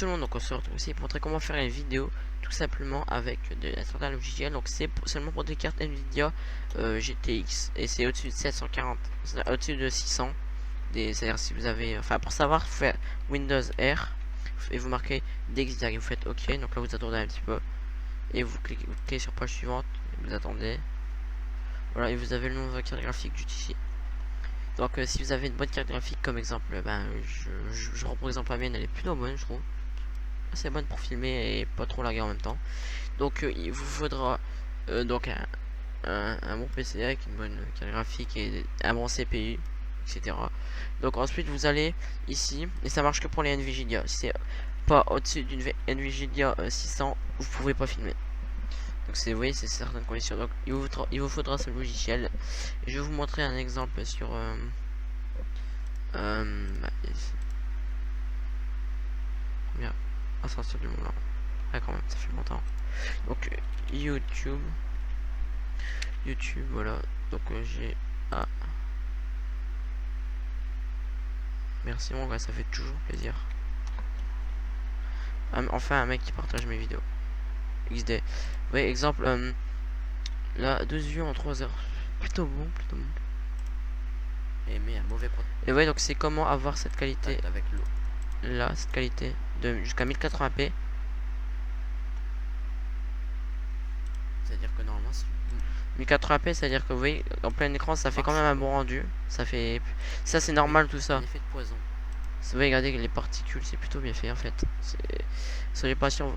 tout le monde, donc on se retrouve ici pour montrer comment faire une vidéo tout simplement avec certains logiciels. Donc c'est seulement pour des cartes Nvidia GTX et c'est au-dessus de 740, au-dessus de 600. C'est-à-dire si vous avez, enfin pour savoir, vous faites Windows R et vous marquez DXD et vous faites OK. Donc là vous attendez un petit peu et vous cliquez sur page suivante, et vous attendez. Voilà, et vous avez le nom de votre carte graphique juste ici. Donc si vous avez une bonne carte graphique, comme exemple, ben je reprends pour exemple la mienne, elle est plutôt bonne, je trouve. Assez bonne pour filmer et pas trop laguer en même temps. Donc il vous faudra donc un bon PC avec une bonne carte graphique et un bon CPU, etc. Donc ensuite vous allez ici, et ça marche que pour les Nvidia. Si c'est pas au-dessus d'une Nvidia 600, vous pouvez pas filmer. Donc c'est, vous voyez, c'est certaines conditions. Donc il vous faudra ce logiciel. Et je vais vous montrer un exemple sur combien à sortir du moulin. Ah quand même, ça fait longtemps. Donc YouTube, voilà. Donc j'ai merci mon gars, ça fait toujours plaisir. Enfin un mec qui partage mes vidéos. XD. Oui, exemple, là, 2 vues en 3 heures. Plutôt bon, plutôt bon. Mais un mauvais contact. Et ouais, donc c'est comment avoir cette qualité avec l'eau. Là, cette qualité de jusqu'à 1080p. C'est-à-dire que normalement, si 1080p, c'est-à-dire que vous voyez, en plein écran, ça fait quand même un bon rendu. Ça fait, ça c'est normal tout ça. Effet de poison. Vous voyez, regardez les particules, c'est plutôt bien fait en fait. Soyez patient.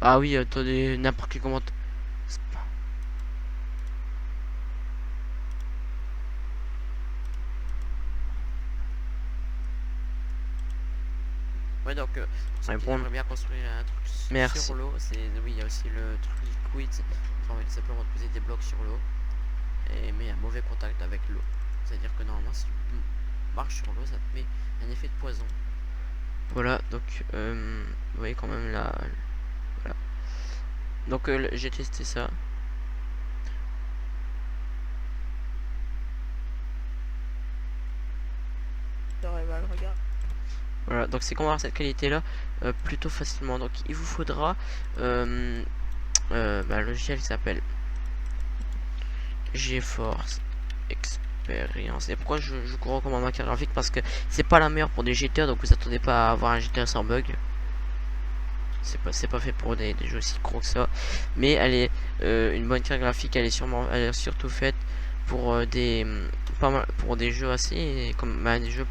Ah oui, attendez, n'importe qui commente. Ouais, donc Ouais, on aimerait bien construire un truc sur l'eau. Oui, il y a aussi le truc liquid. Enfin, simplement de poser des blocs sur l'eau. Mais un mauvais contact avec l'eau. C'est-à-dire que normalement, si tu marches sur l'eau, ça te met un effet de poison. Voilà, donc vous voyez quand même là. Voilà. Donc j'ai testé ça. Voilà, donc c'est qu'on va avoir cette qualité là plutôt facilement. Donc il vous faudra un logiciel qui s'appelle GeForce Experience. Et pourquoi je vous recommande ma carte graphique? Parce que c'est pas la meilleure pour des GTA, donc vous attendez pas à avoir un GTA sans bug. C'est pas fait pour des jeux aussi gros que ça. Mais elle est une bonne carte graphique, elle est surtout faite pour pour des jeux assez comme des jeux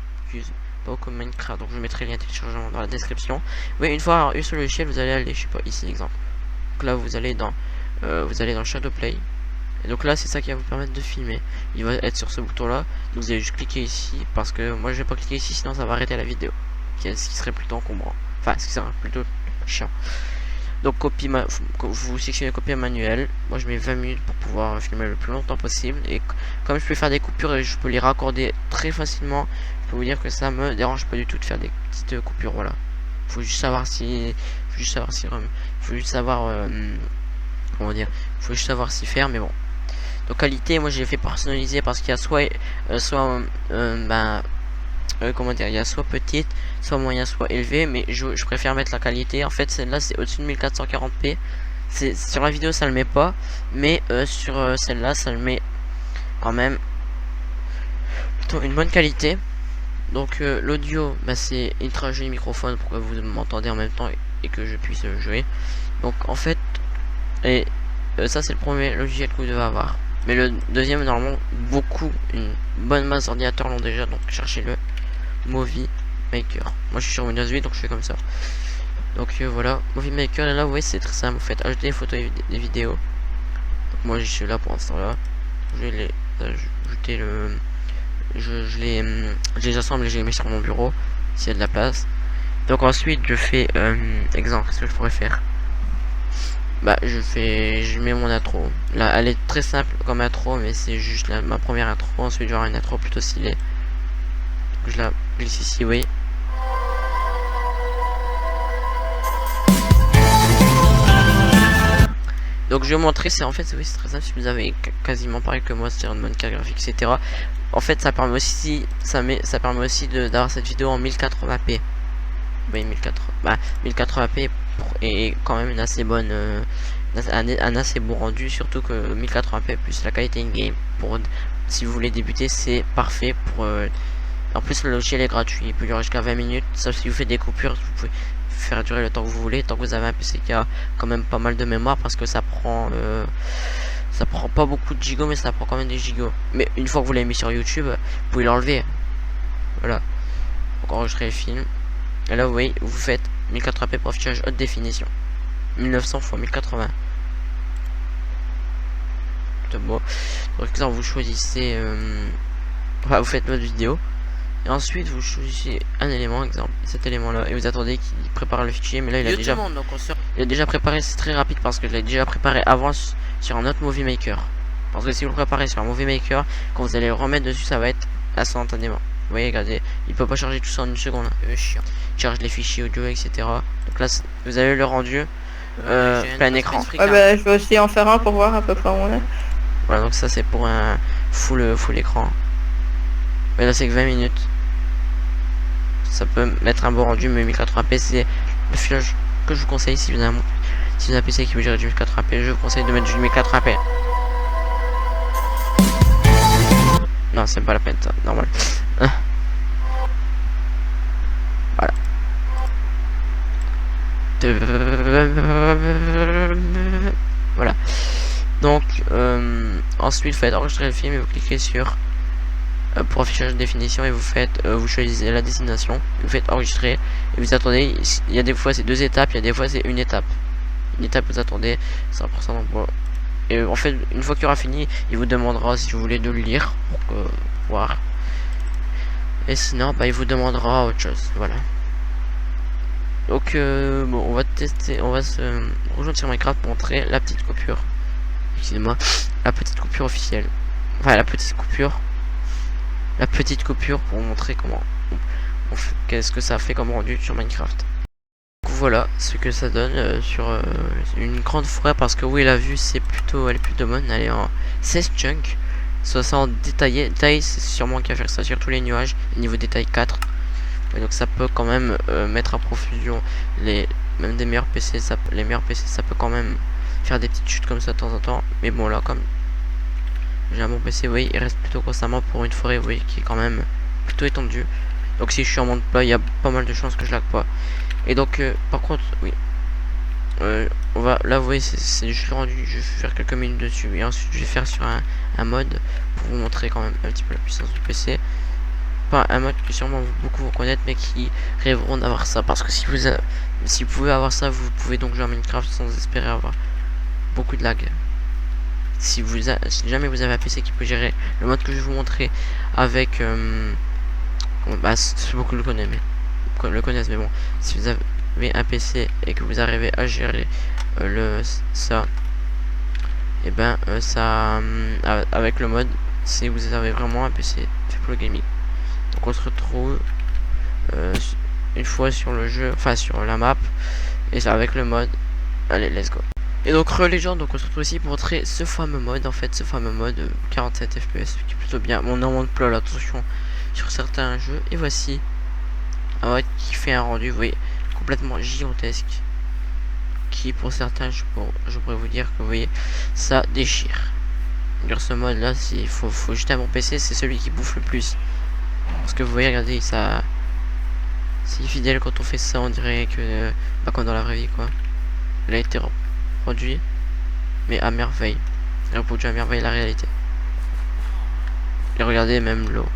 pas comme Minecraft. Donc je mettrai le lien de téléchargement dans la description. Oui, une fois eu ce logiciel, vous allez aller, je sais pas, ici exemple. Donc là vous allez dans Shadowplay. Et donc là c'est ça qui va vous permettre de filmer. Il va être sur ce bouton là. Donc vous allez juste cliquer ici parce que moi je vais pas cliquer ici sinon ça va arrêter la vidéo. Ce qui serait plutôt encombrant. Enfin ce qui serait plutôt chiant. Donc vous sélectionnez copie manuelle. Moi je mets 20 minutes pour pouvoir filmer le plus longtemps possible. Et comme je peux faire des coupures et je peux les raccorder très facilement, je peux vous dire que ça me dérange pas du tout de faire des petites coupures. Voilà. Faut juste savoir si comment dire, faut juste savoir s'y faire, mais bon. Donc qualité, moi j'ai fait personnaliser parce qu'il y a comment dire, il y a soit petite, soit moyen, soit élevé, mais je préfère mettre la qualité. En fait, celle-là c'est au-dessus de 1440p. Sur la vidéo ça le met pas, mais sur celle-là ça le met quand même plutôt une bonne qualité. Donc l'audio, c'est ultra joli microphone pour que vous m'entendez en même temps et que je puisse jouer. Donc en fait, et ça c'est le premier logiciel que vous devez avoir. Mais le deuxième, normalement, une bonne masse d'ordinateurs l'ont déjà, donc cherchez-le. Movie Maker. Moi je suis sur Windows 8 donc je fais comme ça. Donc voilà, Movie Maker, et là vous voyez c'est très simple, vous faites ajouter des photos et des vidéos. Donc moi je suis là pour l'instant là. Je vais les ajouter je les assemble et je les mets sur mon bureau s'il y a de la place. Donc ensuite je fais exemple, qu'est-ce que je pourrais faire? Je mets mon intro. Là elle est très simple comme intro, mais c'est juste ma première intro. Ensuite j'aurai une intro plutôt stylée. Je la glisse ici, oui. Donc je vais vous montrer, c'est en fait, oui, c'est très simple. Si vous avez quasiment pareil que moi, c'est une bonne carte graphique, etc. En fait, ça permet aussi, ça permet aussi d'avoir cette vidéo en 1080p. Oui, 1080p est quand même une assez bonne, un assez bon rendu, surtout que 1080p plus la qualité in-game. Pour si vous voulez débuter, c'est parfait pour. En plus, le logiciel est gratuit, il peut durer jusqu'à 20 minutes, sauf si vous faites des coupures, vous pouvez faire durer le temps que vous voulez, tant que vous avez un PC qui a quand même pas mal de mémoire, parce que ça prend pas beaucoup de gigots, mais ça prend quand même des gigots. Mais une fois que vous l'avez mis sur YouTube, vous pouvez l'enlever. Voilà. Donc enregistrer le film. Et là, vous voyez, vous faites 1080p pour affichage haute définition. 1900 x 1080. C'est beau. Donc ça, vous choisissez, enfin, vous faites votre vidéo. Et ensuite, vous choisissez un élément, exemple, cet élément-là, et vous attendez qu'il prépare le fichier. Mais là, il a déjà préparé, c'est très rapide parce que je l'ai déjà préparé avant sur un autre Movie Maker. Parce que si vous le préparez sur un Movie Maker, quand vous allez le remettre dessus, ça va être instantanément. Vous voyez, regardez, il peut pas charger tout ça en une seconde. Chiant. Il charge les fichiers audio, etc. Donc là, vous avez le rendu plein écran. Ouais, bah, je vais aussi en faire un pour voir à peu près où on est. Voilà, donc ça c'est pour un full écran. Mais là c'est que 20 minutes. Ça peut mettre un bon rendu, mais 1080p c'est le filage que je vous conseille si vous avez un PC qui veut gérer du 1080p, je vous conseille de mettre du 1080p. Non, c'est pas la peine, ça, normal. Voilà. Voilà. Donc, ensuite, vous faites enregistrer le film et vous cliquez sur pour affichage de définition et vous faites, vous choisissez la destination, vous faites enregistrer et vous attendez. Il y a des fois c'est 2 étapes, il y a des fois c'est une étape. Une étape vous attendez 100% d'emploi. Et en fait, une fois qu'il aura fini, il vous demandera si vous voulez de le lire pour voir. Et sinon, bah, il vous demandera autre chose. Voilà. Donc, bon, on va tester, on va se rejoindre sur Minecraft pour montrer la petite coupure. Excusez-moi, la petite coupure officielle. Enfin, la petite coupure pour montrer comment qu'est-ce que ça fait comme rendu sur Minecraft. Donc voilà ce que ça donne sur une grande forêt, parce que oui, la vue elle est plutôt bonne, elle est en 16 chunks, soit ça en détaillé. Détail, c'est sûrement qu'à faire ça sur tous les nuages, niveau détail 4. Et donc ça peut quand même mettre à profusion même des meilleurs PC, les meilleurs PC ça peut quand même faire des petites chutes comme ça de temps en temps. Mais bon, là comme j'ai un bon PC, oui, il reste plutôt constamment pour une forêt, oui, qui est quand même plutôt étendue. Donc si je suis en monde plat, il y a pas mal de chances que je lag pas. Et donc par contre, oui, on va là, vous voyez, c'est juste le rendu. Je vais faire quelques minutes dessus et ensuite je vais faire sur un mode pour vous montrer quand même un petit peu la puissance du PC. Pas un mode que sûrement beaucoup vous connaître, mais qui rêveront d'avoir ça, parce que si vous pouvez avoir ça, vous pouvez donc jouer à Minecraft sans espérer avoir beaucoup de lag. Si jamais vous avez un PC qui peut gérer le mode que je vais vous montrer avec bah, beaucoup le connaissent, mais bon, si vous avez un PC et que vous arrivez à gérer ça, et ben ça avec le mode, si vous avez vraiment un PC fait pour le gaming. Donc on se retrouve une fois sur le jeu, enfin sur la map, et ça avec le mode. Allez, let's go. Et donc les gens, donc on se retrouve ici pour montrer ce fameux mode, en fait, ce fameux mode 47 fps qui est plutôt bien. Mon nom monte plat, attention sur certains jeux. Et voici un mode qui fait un rendu, vous voyez, complètement gigantesque, qui pour certains, je pourrais vous dire que vous voyez, ça déchire. Sur ce mode là, il faut jeter un bon PC, c'est celui qui bouffe le plus. Parce que vous voyez, regardez, ça, c'est fidèle quand on fait ça, on dirait que pas comme dans la vraie vie, quoi. Il a été reproduit, mais à merveille. Il reproduit à merveille la réalité. Et regardez, même l'eau.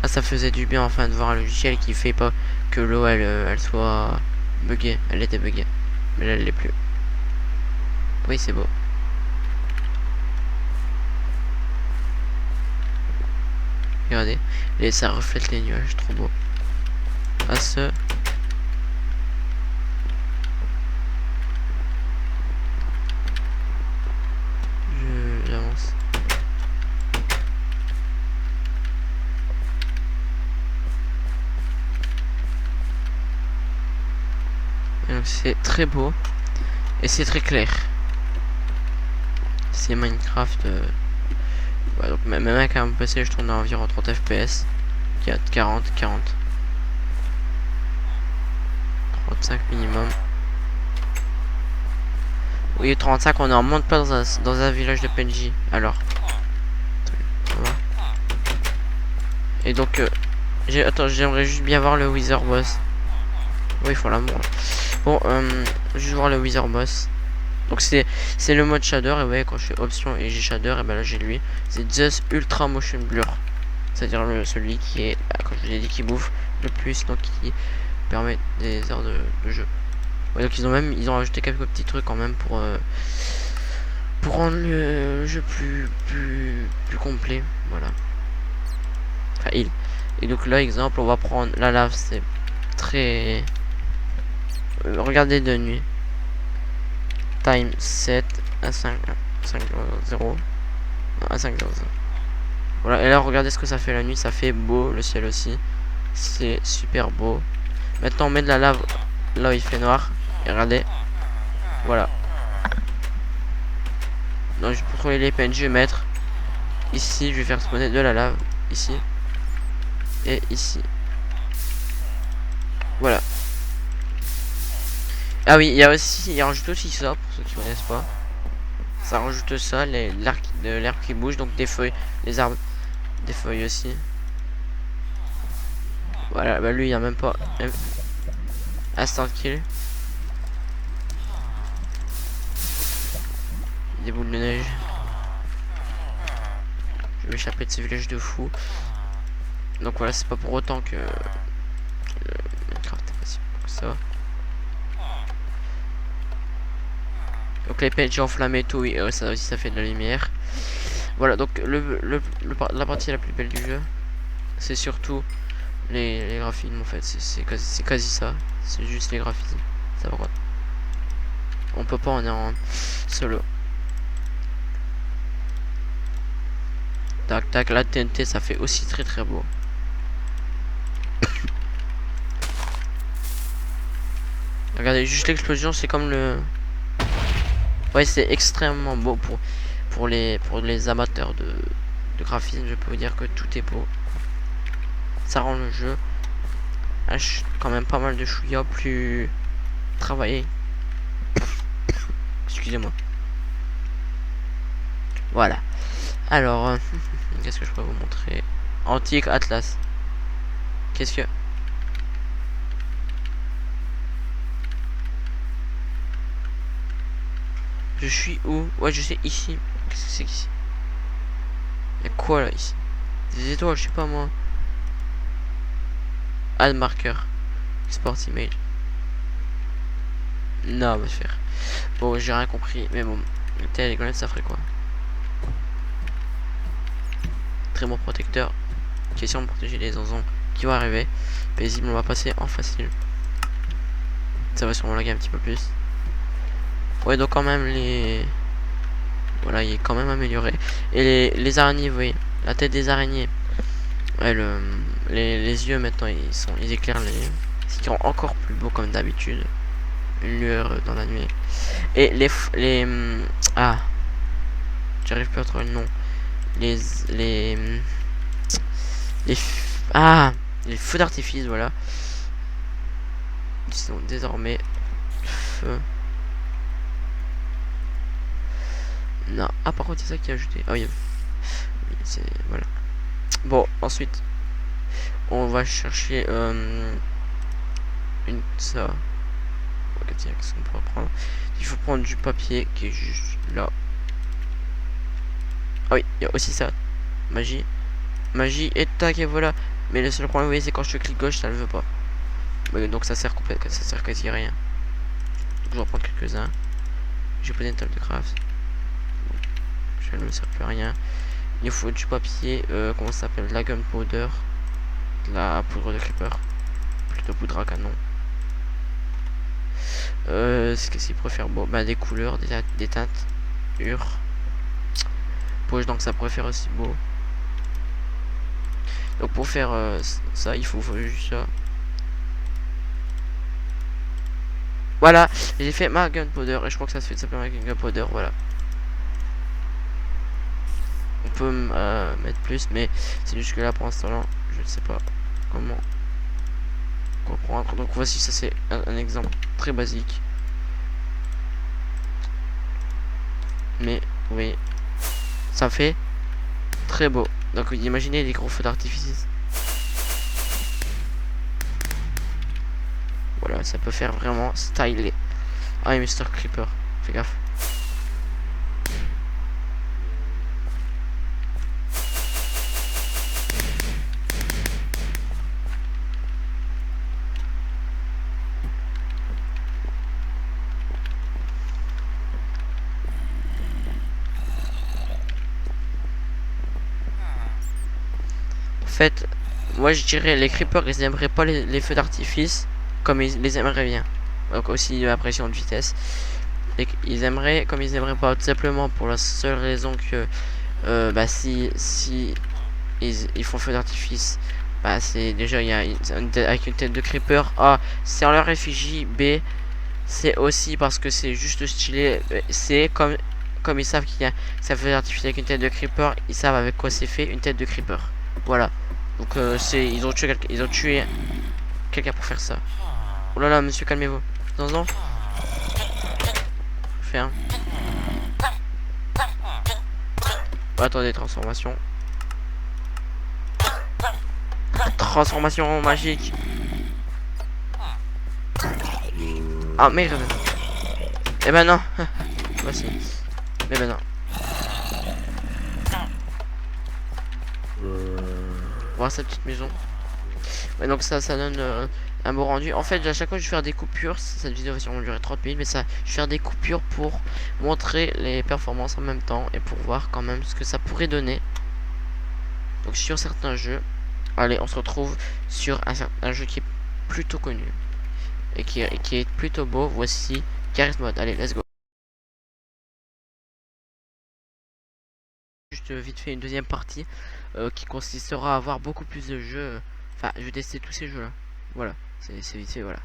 Ah, ça faisait du bien enfin de voir un logiciel qui fait pas que l'eau elle soit buggée. Elle était buggée, mais là elle l'est plus. Oui, c'est beau. Regardez, et ça reflète les nuages, trop beau. À ce j'avance. Donc c'est très beau. Et c'est très clair. C'est Minecraft. Ouais, donc même avec un PC, je tourne à environ 30 FPS. 40, 35 minimum. Oui, 35, on est en monte pas dans un village de PNJ. Alors. Voilà. Et donc, attends, j'aimerais juste bien voir le Wither Boss. Oui, il faut l'amour. Bon, juste voir le Wither Boss. Donc c'est le mode shader. Et ouais, quand je fais option et j'ai shader, et ben là j'ai lui. C'est Just Ultra Motion Blur. C'est-à-dire celui qui est, comme je vous ai dit, qui bouffe le plus, donc qui permet des heures de jeu. Ouais, donc ils ont rajouté quelques petits trucs quand même pour rendre le jeu plus complet. Voilà. Enfin, et donc là, exemple, on va prendre la lave, c'est très... regardez de nuit. Time 7 à 5 0 à 5 0. Voilà, et là regardez ce que ça fait la nuit, ça fait beau, le ciel aussi. C'est super beau. Maintenant on met de la lave là où il fait noir. Et regardez. Voilà. Donc je vais contrôler les PNJ, je vais mettre ici, je vais faire spawner de la lave. Ici. Et ici. Voilà. Ah oui, il rajoute aussi ça, pour ceux qui connaissent pas. Ça rajoute ça, l'herbe qui bouge, donc des feuilles, les arbres, des feuilles aussi. Voilà, bah lui il y a même pas. Instant kill. Des boules de neige. Je vais m'échapper de ce village de fou. Donc voilà, c'est pas pour autant que Minecraft est facile que ça. Donc les PNJ enflammés, tout, oui, ça aussi ça fait de la lumière. Voilà, donc la partie la plus belle du jeu, c'est surtout les graphismes en fait. C'est quasi ça. C'est juste les graphismes. Ça va quoi. On peut pas, on est en solo. Tac tac, la TNT ça fait aussi très beau. Regardez, juste l'explosion, c'est comme le... Ouais, c'est extrêmement beau pour les amateurs de graphisme. Je peux vous dire que tout est beau. Ça rend le jeu quand même pas mal de chouïa plus travaillé. Excusez-moi. Voilà. Alors, qu'est-ce que je peux vous montrer? Antique Atlas. Qu'est-ce que... Je suis où? Ouais, je sais ici. Qu'est-ce que c'est qu'ici? Y'a quoi là ici? Des étoiles, je sais pas moi. Add marker. Export image. Non, va se faire. Bon, j'ai rien compris. Mais bon, les grenades, ça ferait quoi? Très bon protecteur. Question de protéger les zonzons qui vont arriver. Paisible, on va passer en facile. Ça va sûrement laguer un petit peu plus. Ouais, donc quand même les... Voilà, il est quand même amélioré. Et les araignées, vous voyez, la tête des araignées. Ouais, les yeux maintenant, ils éclairent les... Ce qui rend encore plus beau comme d'habitude. Une lueur dans la nuit. Et ah, j'arrive plus à trouver le nom. Les feux d'artifice, voilà. Ils sont désormais feu. Non, ah par contre c'est ça qui est ajouté. Ah oui, c'est voilà. Bon, ensuite on va chercher ça. Qu'est-ce qu'on pourrait prendre? Il faut prendre du papier qui est juste là. Ah oui, il y a aussi ça. Magie. Magie et tac et voilà. Mais le seul problème, vous voyez, c'est quand je clique gauche, ça le veut pas. Mais donc ça sert complètement, ça sert quasi à rien. Donc, je vais en prendre quelques-uns. J'ai posé une table de craft. Je ne me sert plus à rien. Il faut du papier, comment ça s'appelle? De la gunpowder. De la poudre de creeper. Plutôt poudre à canon. Qu'est-ce qu'il préfère? Bon, bah des couleurs, des teintes. Poche, donc ça pourrait faire aussi beau. Donc pour faire ça, il faut juste ça. Voilà, j'ai fait ma gunpowder et je crois que ça se fait simplement avec une gunpowder, voilà. On peut mettre plus, mais c'est juste que là pour l'instant, je ne sais pas comment comprendre. Donc voici, ça c'est un exemple très basique. Mais oui, ça fait très beau. Donc imaginez les gros feux d'artifice. Voilà, ça peut faire vraiment stylé. Ah, et Mr. Creeper, fais gaffe. En fait, moi je dirais les creepers ils aimeraient pas les feux d'artifice comme ils les aimeraient bien. Donc aussi la pression de vitesse. Et ils aimeraient comme ils aimeraient pas, tout simplement pour la seule raison que bah si ils font feu d'artifice, bah c'est déjà il y a avec une tête de creeper. A, c'est en leur effigie. B, c'est aussi parce que c'est juste stylé. C, comme ils savent qu'il y a ça feu d'artifice avec une tête de creeper, ils savent avec quoi c'est fait une tête de creeper. Voilà. Donc ils ont tué quelqu'un pour faire ça. Oh là là, monsieur, calmez-vous. Non. Ferme. Oh, attendez, transformation. Transformation magique. Ah merde. Eh ben non. Voici. Eh ben non. Voir sa petite maison. Ouais, donc ça donne un beau rendu. En fait, à chaque fois je vais faire des coupures. Cette vidéo va sûrement durer 30 minutes, mais ça, je vais faire des coupures pour montrer les performances en même temps et pour voir quand même ce que ça pourrait donner. Donc sur certains jeux, allez, on se retrouve sur un jeu qui est plutôt connu et qui est plutôt beau. Voici Garry's Mod. Allez, let's go. Juste vite fait une deuxième partie qui consistera à avoir beaucoup plus de jeux. Enfin, je vais tester tous ces jeux là. Voilà, c'est vite fait, voilà.